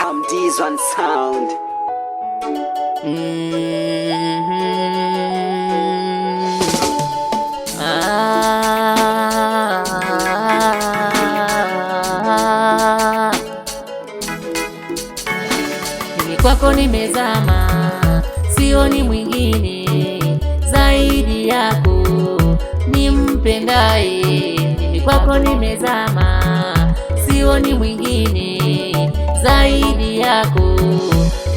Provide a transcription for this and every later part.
Sam D's on sound. Mimi kwako nimezama, sioni mwingine zaidi yako nimpendaye. Mimi kwako nimezama, sioni mwingine zaidi yako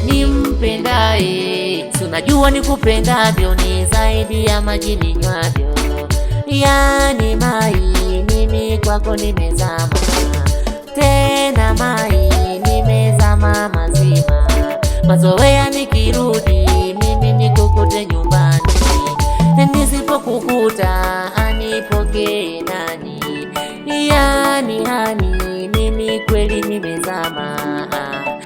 nimpendaye. Si unajua nikupendavyo ni zaidi ya maji ninywavyo, yani mai, mimi kwako nimezama, tena mai, nimezama mazima. Mazoea nikirudi mimi nikukute nyumbani, nisipokukuta anipokee nani? Yani hani, mimi kweli nimezama,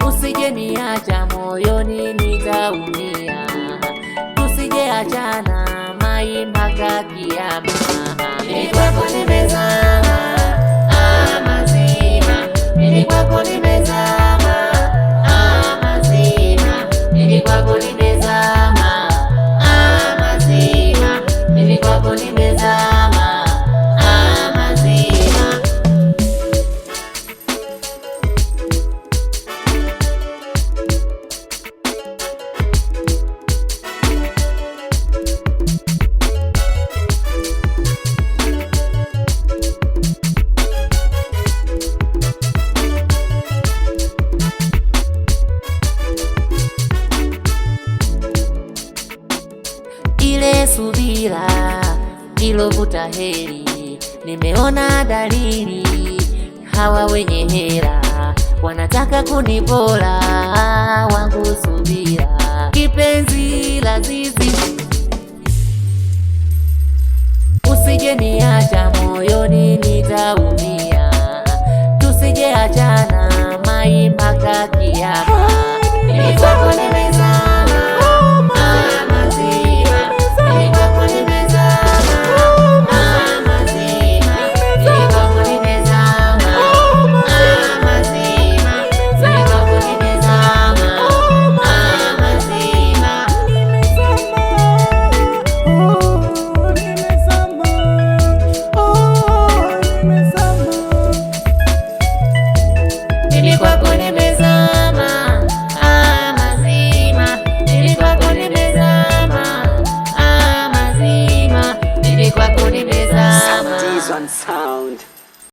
usije niacha moyoni nitaumia, tusije achana mai mpaka kiyama. Mimi kwako nimezama mazima, mimi kwako nimezama mazima, mimi kwako nimezama mazima, mimi kwako nimezama mazima. Ile subira ilovuta heri, nimeona dalili hawa wenye hera wanataka kunipora wangu subira. Kipenzi lazizi, usije niacha moyoni nitaumia, tusije achana mai mpaka kiyama. Mimi kwako